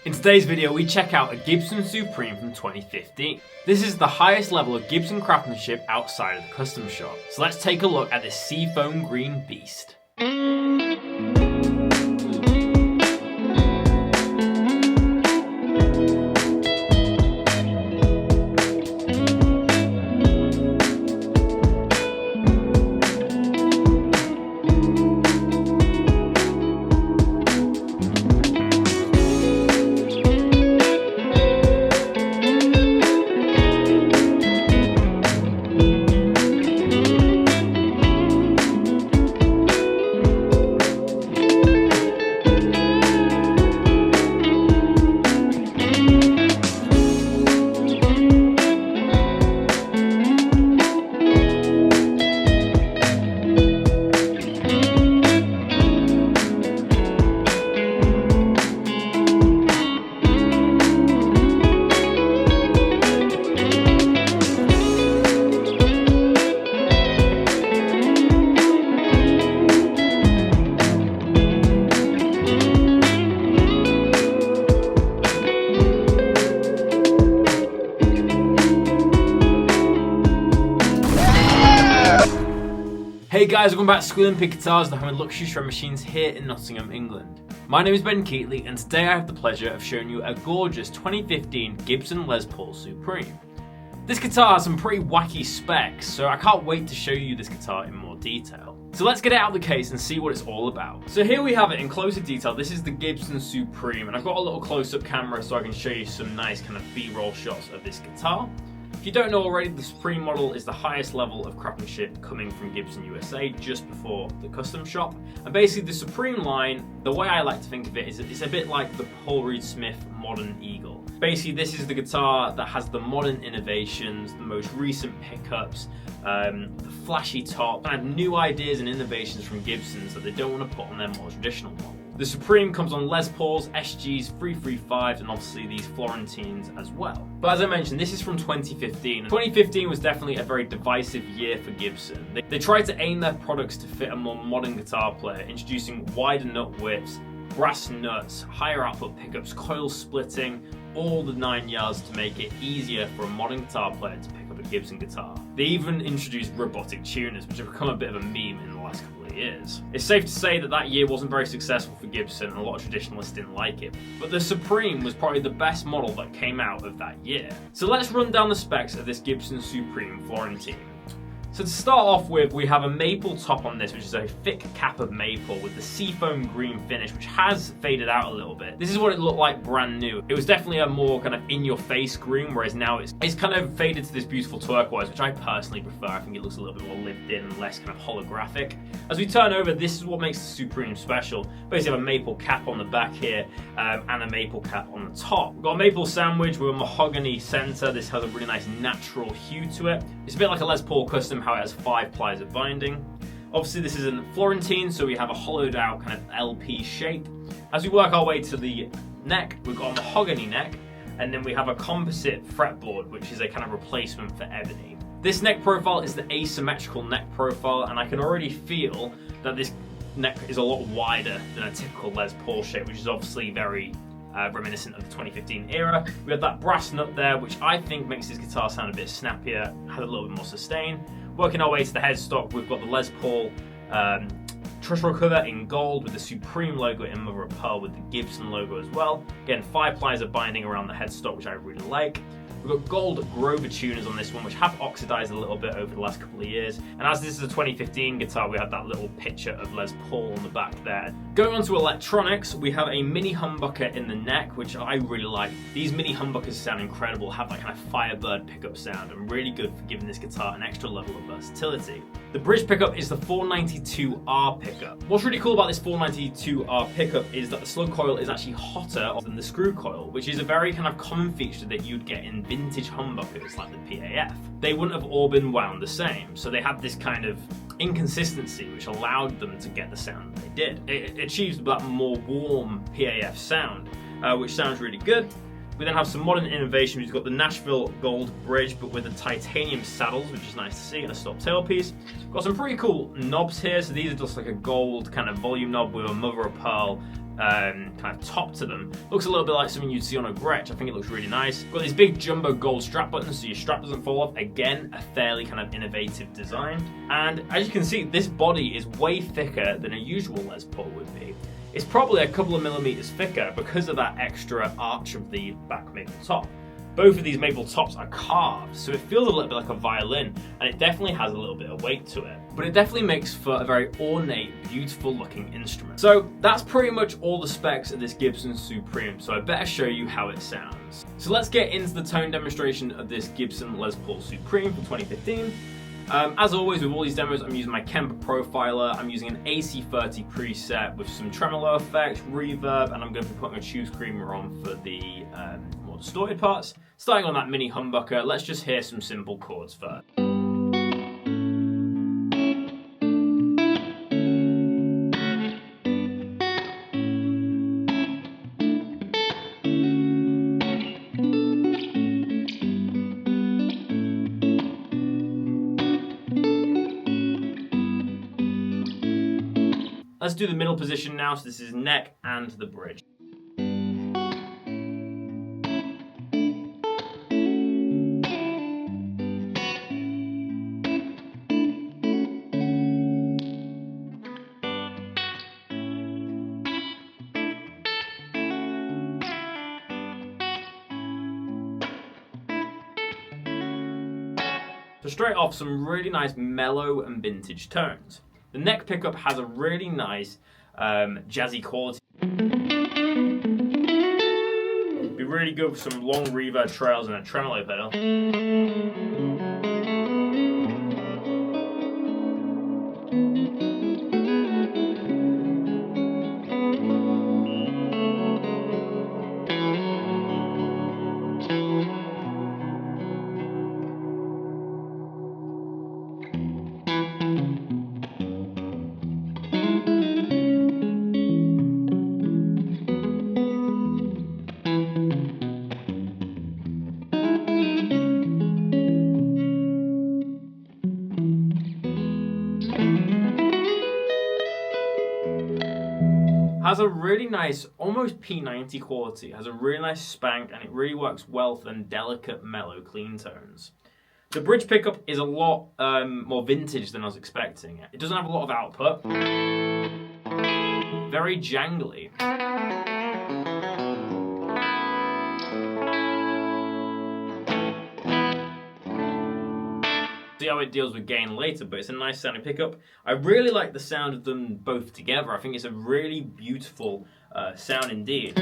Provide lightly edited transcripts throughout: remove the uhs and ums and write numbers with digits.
In today's video, we check out a Gibson Supreme from 2015. This is the highest level of Gibson craftsmanship outside of the custom shop. So let's take a look at this seafoam green beast. Hey guys, welcome back to Squealing Pig Guitars, the home of luxury shred machines here in Nottingham, England. My name is Keightley, and today I have the pleasure of showing you a gorgeous 2015 Gibson Les Paul Supreme. This guitar has some pretty wacky specs, so I can't wait to show you this guitar in more detail. So let's get it out of the case and see what it's all about. So here we have it in closer detail. This is the Gibson Supreme, and I've got a little close-up camera so I can show you some nice kind of B-roll shots of this guitar. If you don't know already, the Supreme model is the highest level of craftsmanship coming from Gibson USA just before the custom shop. And basically the Supreme line, the way I like to think of it is it's a bit like the Paul Reed Smith Modern Eagle. Basically this is the guitar that has the modern innovations, the most recent pickups, the flashy top, and new ideas and innovations from Gibsons that they don't want to put on their more traditional model. The Supreme comes on Les Pauls, SGs, 335s, and obviously these Florentines as well. But as I mentioned, this is from 2015. 2015 was definitely a very divisive year for Gibson. They tried to aim their products to fit a more modern guitar player, introducing wider nut widths, brass nuts, higher output pickups, coil splitting, all the 9 yards to make it easier for a modern guitar player to pick up a Gibson guitar. They even introduced robotic tuners, which have become a bit of a meme in the last couple of years. It's safe to say that year wasn't very successful for Gibson, and a lot of traditionalists didn't like it. But the Supreme was probably the best model that came out of that year. So let's run down the specs of this Gibson Supreme Florentine. So to start off with, we have a maple top on this, which is a thick cap of maple with the seafoam green finish, which has faded out a little bit. This is what it looked like brand new. It was definitely a more kind of in-your-face green, whereas now it's kind of faded to this beautiful turquoise, which I personally prefer. I think it looks a little bit more lived in and less kind of holographic. As we turn over, this is what makes the Supreme special. Basically, have a maple cap on the back here and a maple cap on the top. We've got a maple sandwich with a mahogany center. This has a really nice natural hue to it. It's a bit like a Les Paul Custom, how it has 5 plies of binding. Obviously this is a Florentine, so we have a hollowed out kind of LP shape. As we work our way to the neck, we've got a mahogany neck, and then we have a composite fretboard, which is a kind of replacement for ebony. This neck profile is the asymmetrical neck profile, and I can already feel that this neck is a lot wider than a typical Les Paul shape, which is obviously very reminiscent of the 2015 era. We have that brass nut there, which I think makes this guitar sound a bit snappier, has a little bit more sustain. Working our way to the headstock, we've got the Les Paul truss cover in gold with the Supreme logo in mother of pearl with the Gibson logo as well. Again, 5 plies of binding around the headstock, which I really like. We've got gold Grover tuners on this one, which have oxidized a little bit over the last couple of years. And as this is a 2015 guitar, we have that little picture of Les Paul on the back there. Going on to electronics, we have a mini humbucker in the neck, which I really like. These mini humbuckers sound incredible, have that kind of Firebird pickup sound, and really good for giving this guitar an extra level of versatility. The bridge pickup is the 492R pickup. What's really cool about this 492R pickup is that the slug coil is actually hotter than the screw coil, which is a very kind of common feature that you'd get in vintage humbuckers like the PAF. They wouldn't have all been wound the same, so they had this kind of inconsistency which allowed them to get the sound they did. It achieves that more warm PAF sound, which sounds really good. We then have some modern innovations. We've got the Nashville Gold Bridge, but with the titanium saddles, which is nice to see, and a stop tailpiece. Got some pretty cool knobs here. So these are just like a gold kind of volume knob with a mother of pearl kind of top to them. Looks a little bit like something you'd see on a Gretsch. I think it looks really nice. Got these big jumbo gold strap buttons so your strap doesn't fall off. Again, a fairly kind of innovative design. And as you can see, this body is way thicker than a usual Les Paul would be. It's probably a couple of millimeters thicker because of that extra arch of the back maple top. Both of these maple tops are carved, so it feels a little bit like a violin, and it definitely has a little bit of weight to it. But it definitely makes for a very ornate, beautiful looking instrument. So that's pretty much all the specs of this Gibson Supreme, so I better show you how it sounds. So let's get into the tone demonstration of this Gibson Les Paul Supreme from 2015. As always with all these demos, I'm using my Kemper Profiler, I'm using an AC30 preset with some tremolo effects, reverb, and I'm going to be putting a tube screamer on for the more distorted parts. Starting on that mini humbucker, let's just hear some simple chords first. Let's do the middle position now, so this is neck and the bridge. So straight off, some really nice mellow and vintage tones. The neck pickup has a really nice jazzy quality. It'd be really good with some long reverb trails and a tremolo pedal. Has a really nice, almost P90 quality, has a really nice spank, and it really works well for them delicate, mellow, clean tones. The bridge pickup is a lot more vintage than I was expecting. It doesn't have a lot of output. Very jangly. See how it deals with gain later, but it's a nice sounding pickup. I really like the sound of them both together. I think it's a really beautiful sound indeed.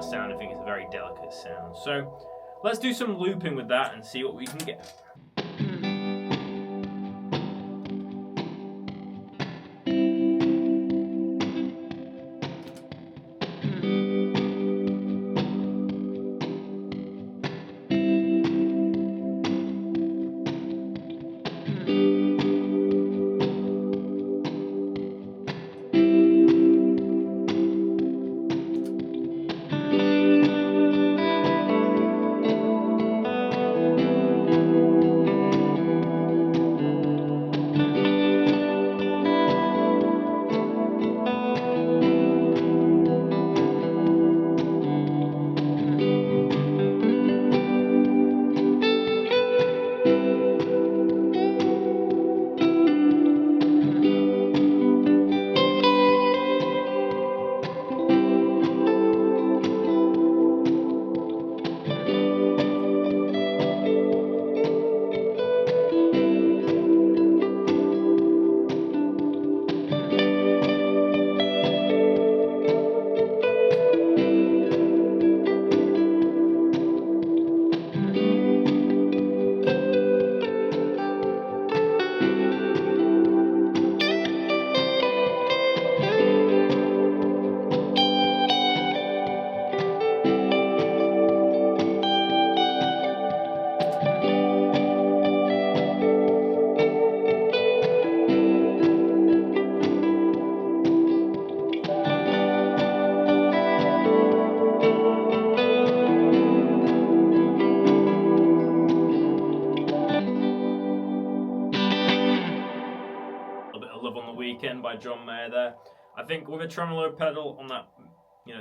Sound. I think it's a very delicate sound. So let's do some looping with that and see what we can get. Weekend by John Mayer there. I think with a tremolo pedal on that,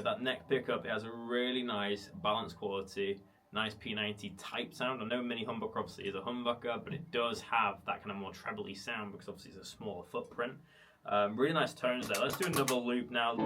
that neck pickup, it has a really nice balance quality, nice P90 type sound. I know mini humbucker obviously is a humbucker, but it does have that kind of more trebly sound because obviously it's a smaller footprint. Really nice tones there. Let's do another loop now.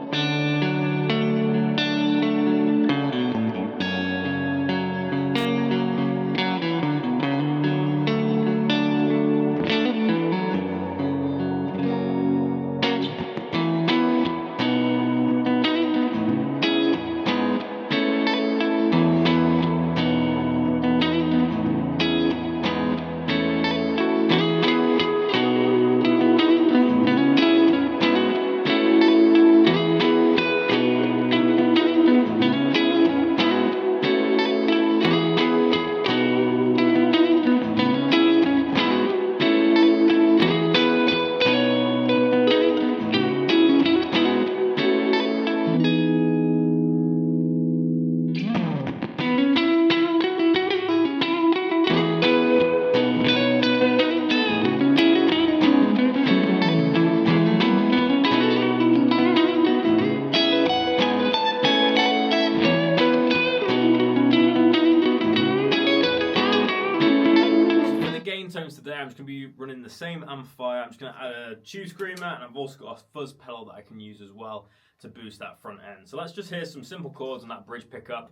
Tones today, I'm just going to be running the same amplifier. I'm just going to add a tube screamer, and I've also got a fuzz pedal that I can use as well to boost that front end. So let's just hear some simple chords on that bridge pickup.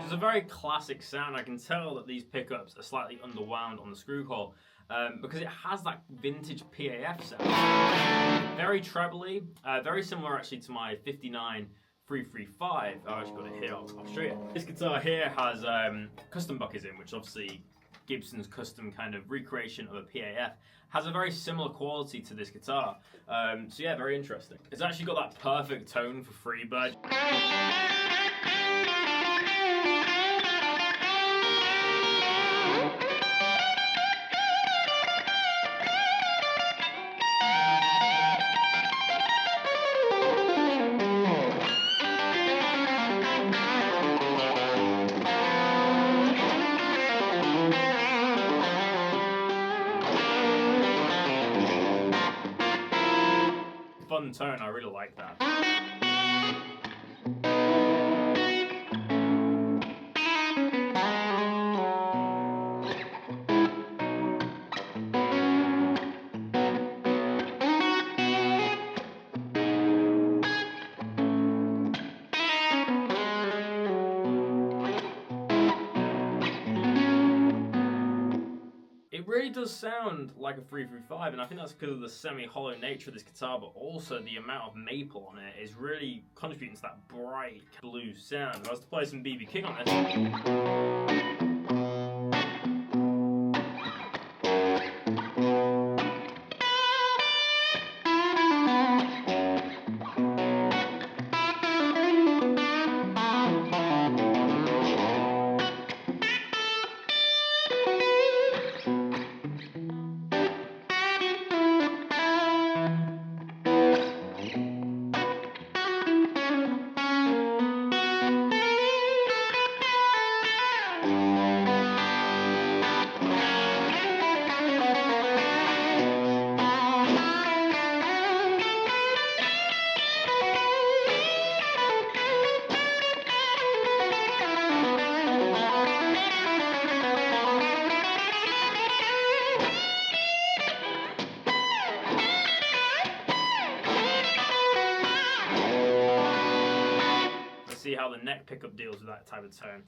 It's a very classic sound. I can tell that these pickups are slightly underwound on the screw hole because it has that vintage PAF sound. Very trebly, very similar actually to my 59 335. I've actually got it here, I'll show you. This guitar here has custom buckets in, which obviously Gibson's custom kind of recreation of a PAF has a very similar quality to this guitar. So yeah, very interesting. It's actually got that perfect tone for Freebird. Fun tone, I really like that. It really does sound like a 335, and I think that's because of the semi-hollow nature of this guitar, but also the amount of maple on it is really contributing to that bright blue sound. If I was to play some BB King on this. See how the neck pickup deals with that type of tone.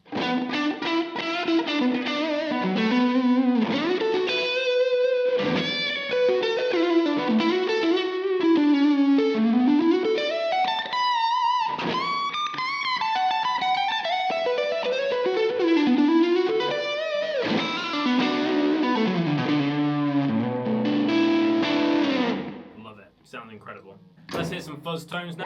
some fuzz tones now.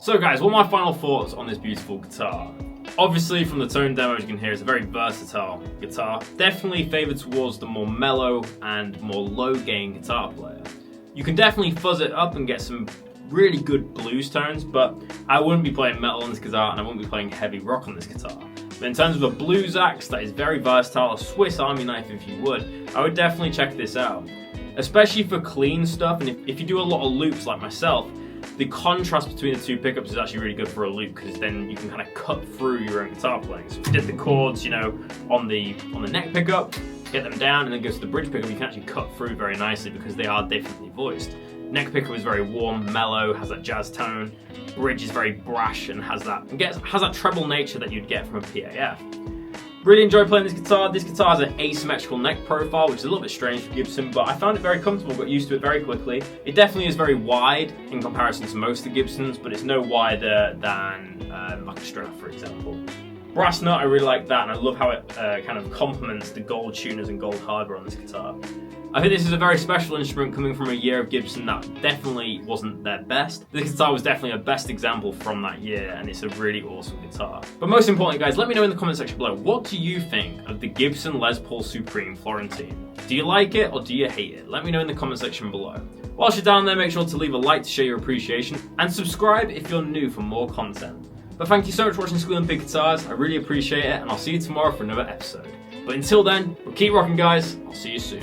So guys, what are my final thoughts on this beautiful guitar? Obviously from the tone demo, as you can hear, it's a very versatile guitar. Definitely favoured towards the more mellow and more low gain guitar player. You can definitely fuzz it up and get some really good blues tones, but I wouldn't be playing metal on this guitar and I wouldn't be playing heavy rock on this guitar. But in terms of a blues axe that is very versatile, a Swiss Army knife if you would, I would definitely check this out. Especially for clean stuff, and if you do a lot of loops like myself, the contrast between the two pickups is actually really good for a loop, because then you can kind of cut through your own guitar playing. So if you did the chords, you know, on the neck pickup, get them down, and then go to the bridge pickup, you can actually cut through very nicely because they are differently voiced. Neck pickup is very warm, mellow, has that jazz tone. Bridge is very brash and has that treble nature that you'd get from a PAF. Really enjoy playing this guitar. This guitar has an asymmetrical neck profile, which is a little bit strange for Gibson, but I found it very comfortable, got used to it very quickly. It definitely is very wide in comparison to most of the Gibsons, but it's no wider than like a Strat, for example. Brass nut, I really like that, and I love how it kind of complements the gold tuners and gold hardware on this guitar. I think this is a very special instrument coming from a year of Gibson that definitely wasn't their best. This guitar was definitely a best example from that year, and it's a really awesome guitar. But most importantly, guys, let me know in the comment section below, what do you think of the Gibson Les Paul Supreme Florentine? Do you like it or do you hate it? Let me know in the comment section below. Whilst you're down there, make sure to leave a like to show your appreciation, and subscribe if you're new for more content. But thank you so much for watching Squealing Pig Guitars, I really appreciate it, and I'll see you tomorrow for another episode. But until then, we'll keep rocking, guys. I'll see you soon.